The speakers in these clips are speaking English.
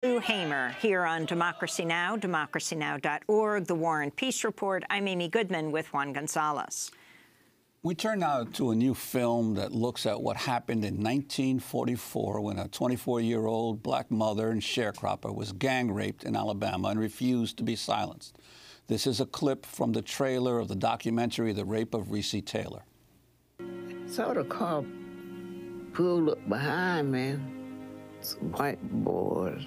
Lou Hamer here on Democracy Now!, democracynow.org, The War and Peace Report. I'm Amy Goodman with Juan Gonzalez. We turn now to a new film that looks at what happened in 1944 when a 24-year-old black mother and sharecropper was gang raped in Alabama and refused to be silenced. This is a clip from the trailer of the documentary The Rape of Recy Taylor. Saw the car pull up behind me, some white boys.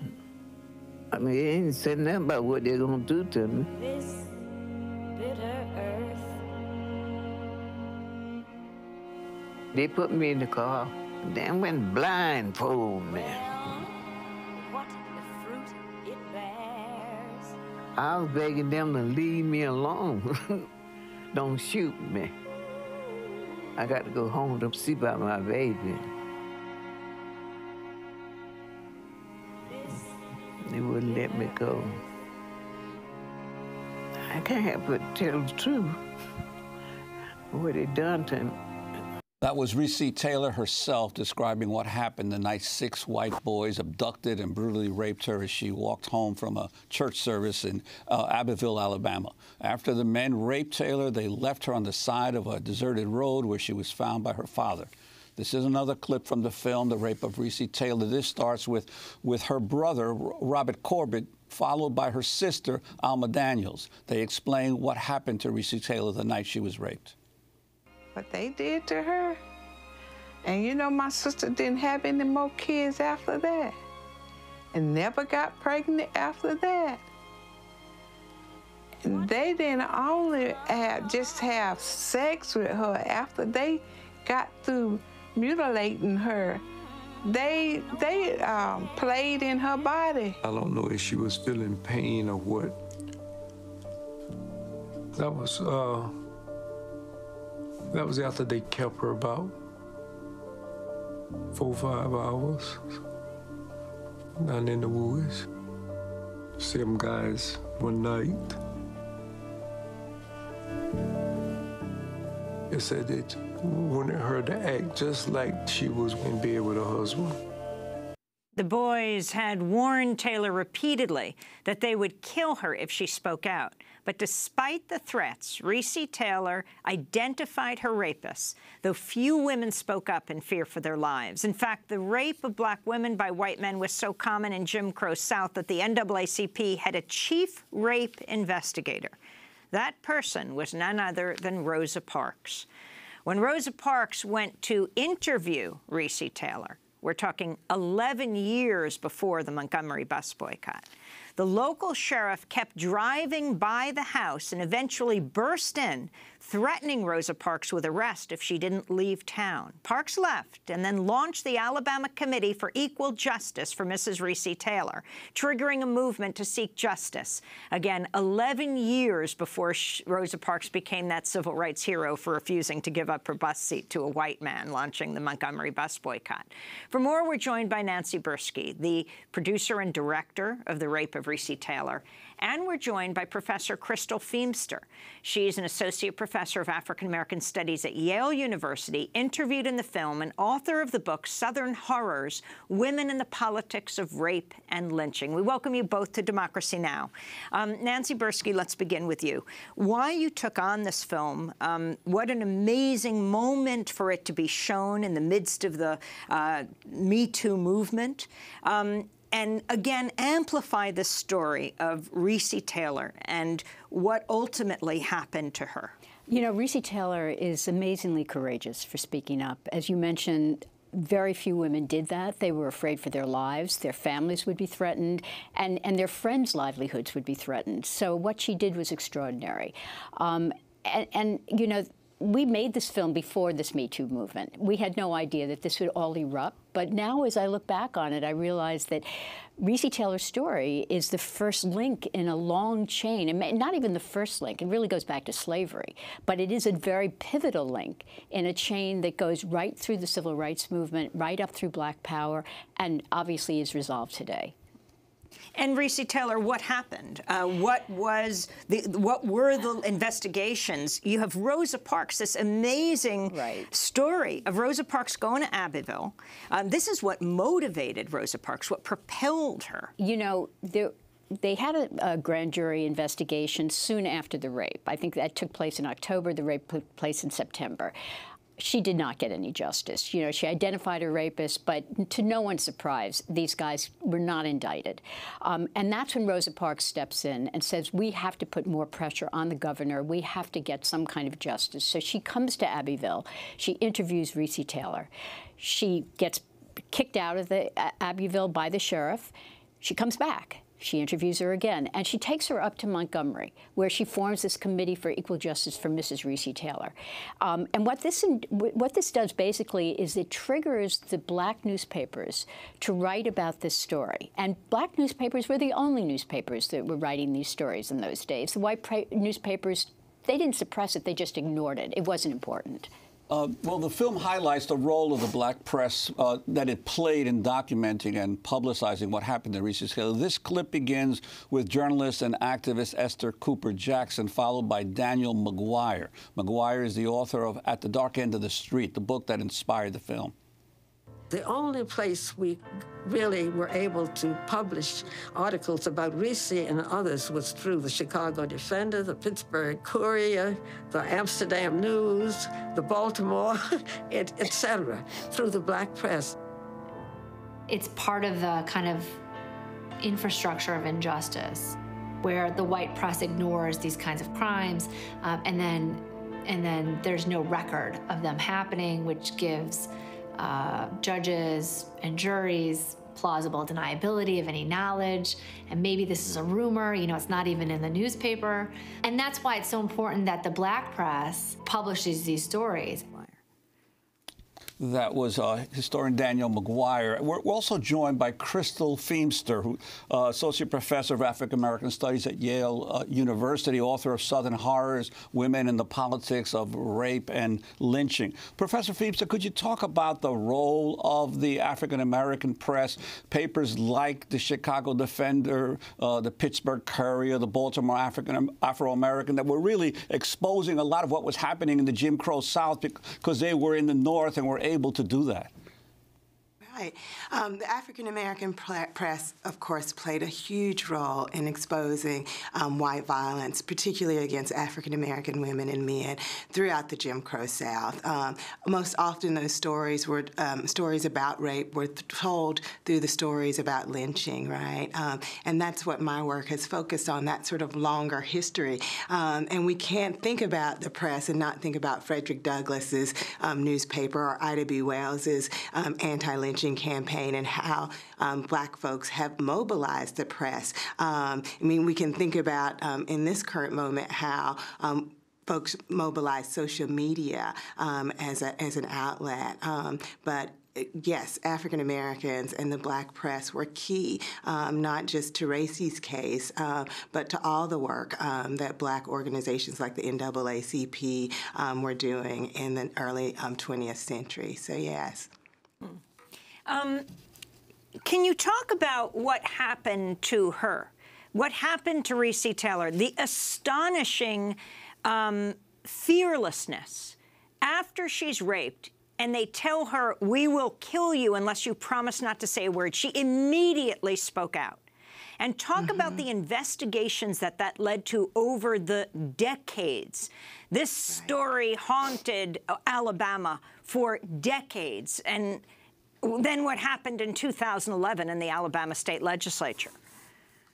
I mean, they ain't said nothing about what they're gonna do to me. This bitter earth. They put me in the car, then went blindfold me. What the fruit it bears. I was begging them to leave me alone. Don't shoot me. I got to go home to see about my baby. They wouldn't let me go. I can't help but tell the truth. What they done to me. That was Recy Taylor herself describing what happened the night 6 white boys abducted and brutally raped her as she walked home from a church service in Abbeville, Alabama. After the men raped Taylor, they left her on the side of a deserted road where she was found by her father. This is another clip from the film, The Rape of Recy Taylor. This starts with her brother, Robert Corbett, followed by her sister, Alma Daniels. They explain what happened to Recy Taylor the night she was raped. What they did to her. And you know, my sister didn't have any more kids after that. And never got pregnant after that. And they didn't only just have sex with her after they got through mutilating her. They played in her body. I don't know if she was feeling pain or what. That was after they kept her about 4 or 5 hours down in the woods. See them guys one night. They said they wanted her to act just like she was in bed with her husband. The boys had warned Taylor repeatedly that they would kill her if she spoke out. But despite the threats, Recy Taylor identified her rapists, though few women spoke up in fear for their lives. In fact, the rape of black women by white men was so common in Jim Crow South that the NAACP had a chief rape investigator. That person was none other than Rosa Parks. When Rosa Parks went to interview Recy Taylor, we're talking 11 years before the Montgomery bus boycott, the local sheriff kept driving by the house and eventually burst in, threatening Rosa Parks with arrest if she didn't leave town. Parks left and then launched the Alabama Committee for Equal Justice for Mrs. Recy Taylor, triggering a movement to seek justice. Again, 11 years before Rosa Parks became that civil rights hero for refusing to give up her bus seat to a white man, launching the Montgomery bus boycott. For more, we're joined by Nancy Buirski, the producer and director of The Rape of Recy Taylor, and we're joined by Professor Crystal Feimster. She's an associate professor of African American Studies at Yale University, interviewed in the film, and author of the book Southern Horrors: Women in the Politics of Rape and Lynching. We welcome you both to Democracy Now! Nancy Buirski, let's begin with you. Why you took on this film, what an amazing moment for it to be shown in the midst of the Me Too movement. And again, amplify the story of Recy Taylor and what ultimately happened to her. You know, Recy Taylor is amazingly courageous for speaking up. As you mentioned, very few women did that. They were afraid for their lives. Their families would be threatened, and their friends' livelihoods would be threatened. So what she did was extraordinary. And you know, we made this film before this Me Too movement. We had no idea that this would all erupt. But now, as I look back on it, I realize that Recy Taylor's story is the first link in a long chain, and not even the first link. It really goes back to slavery. But it is a very pivotal link in a chain that goes right through the civil rights movement, right up through Black Power, and obviously is resolved today. And Recy Taylor, what happened? What were the investigations? You have Rosa Parks, this amazing story of Rosa Parks going to Abbeville. This is what motivated Rosa Parks, what propelled her. You know, they had a grand jury investigation soon after the rape. I think that took place in October. The rape took place in September. She did not get any justice. You know, she identified her rapist, but to no one's surprise, these guys were not indicted. And that's when Rosa Parks steps in and says, we have to put more pressure on the governor. We have to get some kind of justice. So she comes to Abbeville. She interviews Recy Taylor. She gets kicked out of the Abbeville by the sheriff. She comes back. She interviews her again, and she takes her up to Montgomery, where she forms this committee for equal justice for Mrs. Recy Taylor. And what this does basically is it triggers the black newspapers to write about this story. And black newspapers were the only newspapers that were writing these stories in those days. The white newspapers, they didn't suppress it, they just ignored it. It wasn't important. Well, the film highlights the role of the black press that it played in documenting and publicizing what happened to Recy Taylor. This clip begins with journalist and activist Esther Cooper Jackson, followed by Daniel McGuire. McGuire is the author of At the Dark End of the Street, the book that inspired the film. The only place we really were able to publish articles about Recy and others was through the Chicago Defender, the Pittsburgh Courier, the Amsterdam News, the Baltimore, etc., through the black press. It's part of the kind of infrastructure of injustice where the white press ignores these kinds of crimes, and then there's no record of them happening, which gives judges and juries plausible deniability of any knowledge, and maybe this is a rumor, you know, it's not even in the newspaper. And that's why it's so important that the black press publishes these stories. That was historian Daniel McGuire. We're also joined by Crystal Feimster, who Associate Professor of African American Studies at Yale University, author of Southern Horrors, Women in the Politics of Rape and Lynching. Professor Feimster, could you talk about the role of the African American press, papers like the Chicago Defender, the Pittsburgh Courier, the Baltimore Afro-American, that were really exposing a lot of what was happening in the Jim Crow South because they were in the North and were able to do that? Right. The African-American press, of course, played a huge role in exposing white violence, particularly against African-American women and men throughout the Jim Crow South. Most often those stories were stories about rape were told through the stories about lynching, right? And that's what my work has focused on, that sort of longer history. And we can't think about the press and not think about Frederick Douglass's newspaper or Ida B. Wells's anti-lynching campaign and how black folks have mobilized the press. I mean, we can think about in this current moment how folks mobilize social media as an outlet, but yes, African Americans and the black press were key, not just to Recy's case, but to all the work that black organizations like the NAACP were doing in the early 20th century. So yes. Can you talk about what happened to her? What happened to Recy Taylor? The astonishing fearlessness after she's raped, and they tell her, we will kill you unless you promise not to say a word. She immediately spoke out. And talk about the investigations that led to over the decades. This story haunted Alabama for decades. And then what happened in 2011 in the Alabama state legislature?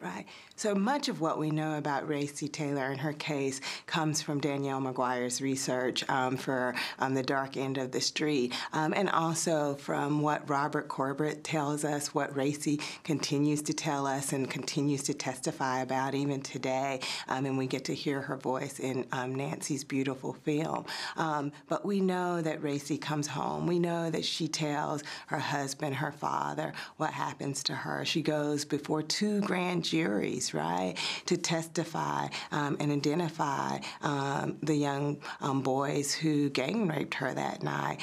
Right. So much of what we know about Recy Taylor and her case comes from Danielle McGuire's research for The Dark End of the Street, and also from what Robert Corbett tells us, what Recy continues to tell us and continues to testify about even today, and we get to hear her voice in Nancy's beautiful film. But we know that Recy comes home. We know that she tells her husband, her father, what happens to her. She goes before 2 grand juries, right, to testify and identify the young boys who gang raped her that night.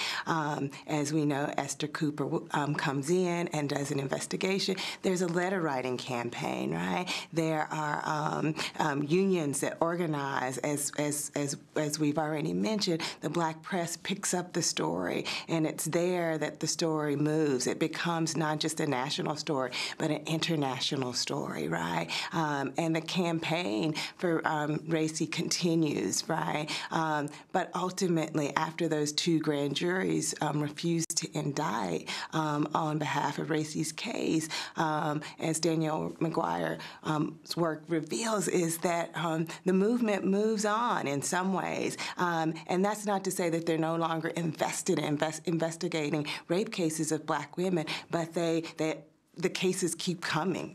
As we know, Esther Cooper comes in and does an investigation. There's a letter writing campaign, right? There are unions that organize, as we've already mentioned. The Black press picks up the story, and it's there that the story moves. It becomes not just a national story, but an international story, right? And the campaign for Recy continues, right? But ultimately, after those two grand juries refused to indict on behalf of Recy's case, as Danielle McGuire's work reveals, is that the movement moves on in some ways. And that's not to say that they're no longer invested in investigating rape cases of Black women, but the cases keep coming.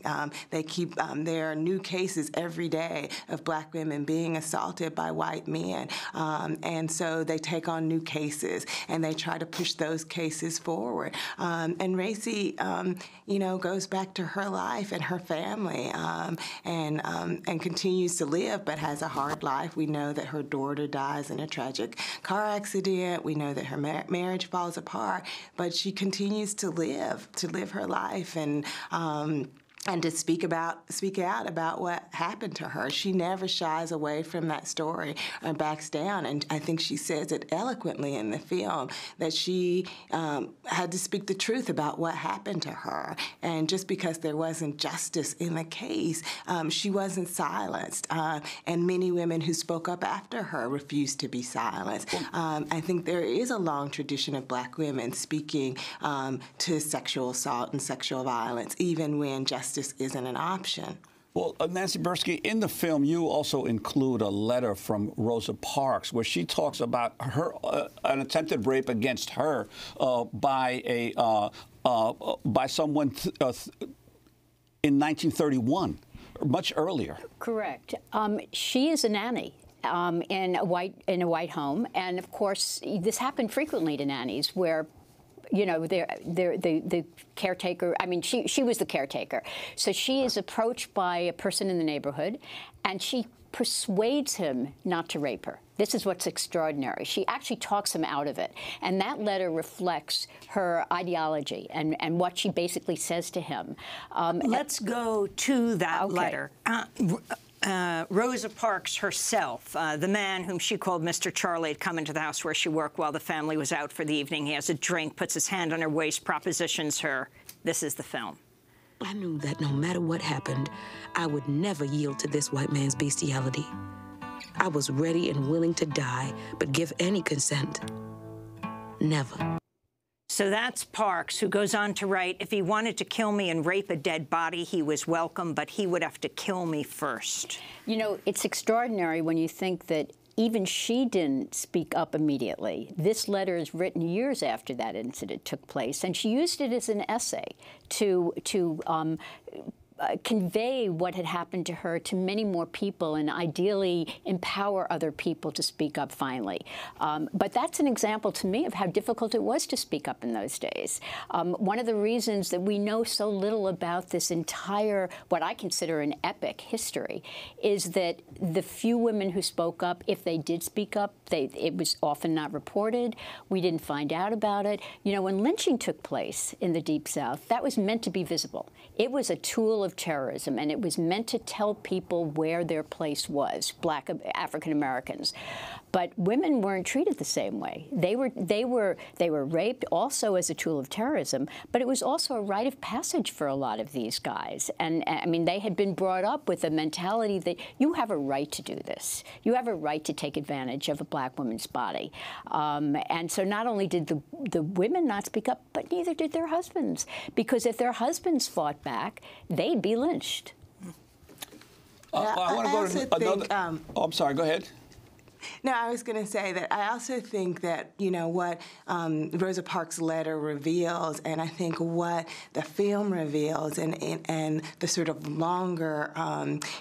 There are new cases every day of Black women being assaulted by white men. And so they take on new cases and they try to push those cases forward. And Recy, goes back to her life and her family and continues to live, but has a hard life. We know that her daughter dies in a tragic car accident. We know that her marriage falls apart, but she continues to live her life and to speak out about what happened to her. She never shies away from that story or backs down. And I think she says it eloquently in the film that she had to speak the truth about what happened to her. And just because there wasn't justice in the case, she wasn't silenced. And many women who spoke up after her refused to be silenced. I think there is a long tradition of Black women speaking to sexual assault and sexual violence, even when justice isn't an option. Well, Nancy Buirski, in the film, you also include a letter from Rosa Parks where she talks about her an attempted rape against her by someone in 1931, much earlier. Correct. She is a nanny. In a white home, and of course, this happened frequently to nannies where, the caretaker, she was the caretaker. So she is approached by a person in the neighborhood, and she persuades him not to rape her. This is what's extraordinary. She actually talks him out of it. And that letter reflects her ideology and what she basically says to him. Let's go to that letter. Rosa Parks herself, the man whom she called Mr. Charlie, had come into the house where she worked while the family was out for the evening. He has a drink, puts his hand on her waist, propositions her. This is the film. I knew that no matter what happened, I would never yield to this white man's bestiality. I was ready and willing to die, but give any consent. Never. So that's Parks, who goes on to write, if he wanted to kill me and rape a dead body, he was welcome, but he would have to kill me first. It's extraordinary when you think that even she didn't speak up immediately. This letter is written years after that incident took place, and she used it as an essay to convey what had happened to her to many more people and ideally empower other people to speak up finally. But that's an example to me of how difficult it was to speak up in those days. One of the reasons that we know so little about this entire, what I consider an epic history, is that the few women who spoke up, if they did speak up, it was often not reported. We didn't find out about it. When lynching took place in the Deep South, that was meant to be visible. It was a tool of terrorism, and it was meant to tell people where their place was, Black African Americans. But women weren't treated the same way. They were raped also as a tool of terrorism, but it was also a rite of passage for a lot of these guys. And they had been brought up with a mentality that you have a right to do this. You have a right to take advantage of a Black woman's body. And so not only did the women not speak up, but neither did their husbands, because if their husbands fought back, they'd be lynched. I want to go to another. I'm sorry. Go ahead. No, I was going to say that I also think that, you know, what Rosa Parks' letter reveals, and I think what the film reveals, and the sort of longer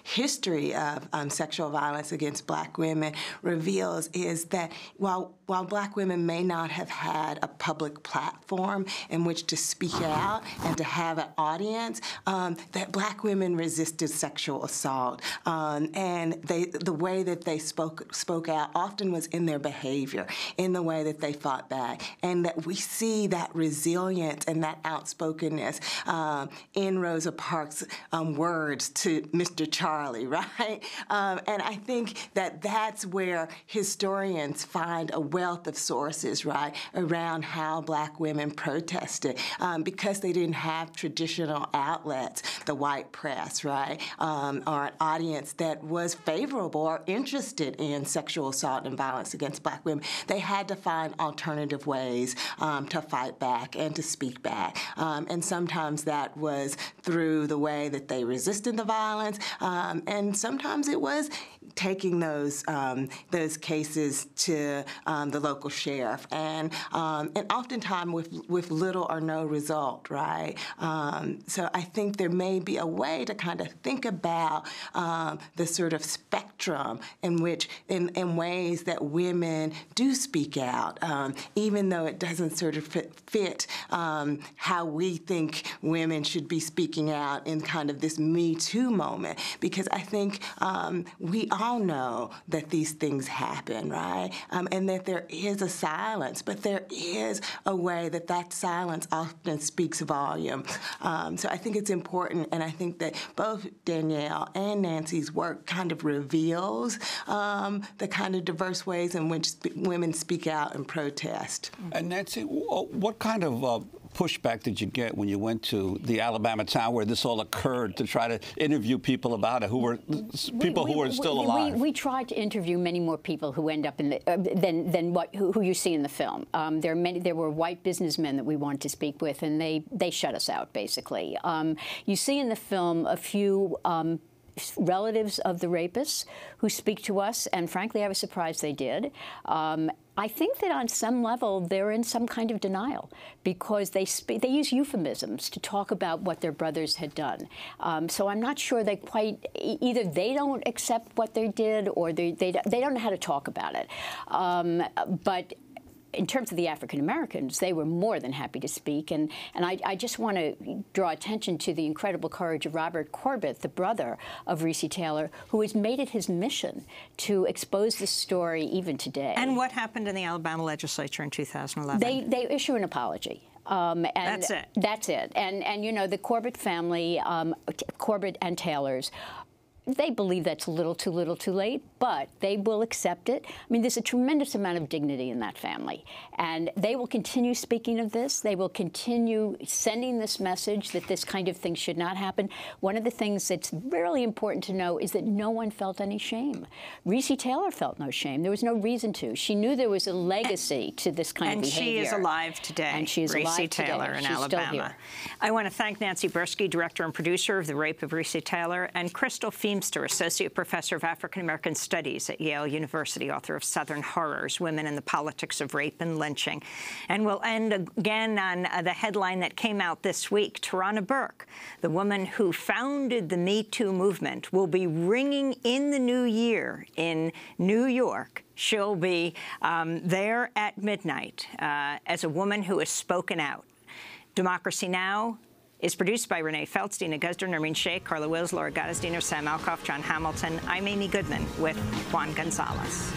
history of sexual violence against Black women reveals, is that while Black women may not have had a public platform in which to speak out and to have an audience, that Black women resisted sexual assault, and the way that they spoke out often was in their behavior, in the way that they fought back, and that we see that resilience and that outspokenness in Rosa Parks' words to Mr. Charlie, right? And I think that that's where historians find a wealth of sources, right, around how Black women protested, because they didn't have traditional outlets, the white press, right, or an audience that was favorable or interested in sexual assault and violence against Black women. They had to find alternative ways to fight back and to speak back. And sometimes that was through the way that they resisted the violence, and sometimes it was taking those cases to the local sheriff, and oftentimes with little or no result, right? So I think there may be a way to kind of think about the sort of spectrum in which, in ways that women do speak out, even though it doesn't sort of fit how we think women should be speaking out in kind of this Me Too moment. Because I think we all know that these things happen, right? And that there is a silence, but there is a way that that silence often speaks volume. So I think it's important, and I think that both Danielle and Nancy's work kind of reveals the kind of diverse ways in which women speak out and protest. And Nancy, what kind of pushback did you get when you went to the Alabama town where this all occurred to try to interview people about it, who were who were still alive? We tried to interview many more people who end up in the, than who you see in the film. There were white businessmen that we wanted to speak with, and they shut us out, basically. You see in the film a few relatives of the rapists who speak to us, and frankly, I was surprised they did. I think that on some level they're in some kind of denial because they use euphemisms to talk about what their brothers had done. So I'm not sure they quite, either they don't accept what they did or they don't know how to talk about it. But in terms of the African Americans, they were more than happy to speak, and I just want to draw attention to the incredible courage of Robert Corbett, the brother of Recy Taylor, who has made it his mission to expose this story even today. And what happened in the Alabama legislature in 2011? They issue an apology. And that's it. That's it. And you know, the Corbett family, Corbett and Taylors, they believe that's a little too late, but they will accept it. I mean, there's a tremendous amount of dignity in that family, and they will continue speaking of this. They will continue sending this message that this kind of thing should not happen. One of the things that's really important to know is that no one felt any shame. Recy Taylor felt no shame. There was no reason to. She knew there was a legacy to this kind of behavior. And she is alive today. And she is alive Recy Taylor today. in She's Alabama. Still here. I want to thank Nancy Buirski, director and producer of The Rape of Recy Taylor, and Crystal Feimster, associate professor of African American Studies at Yale University, author of Southern Horrors, Women in the Politics of Rape and Lynching. And we'll end again on the headline that came out this week. Tarana Burke, the woman who founded the Me Too movement, will be ringing in the new year in New York. She'll be there at midnight as a woman who has spoken out. Democracy Now! Is produced by Renee Feltz, Dina Guzder, Nermeen Sheikh, Carla Wills, Laura Gottesdiener, Sam Alkoff, John Hamilton. I'm Amy Goodman with Juan Gonzalez.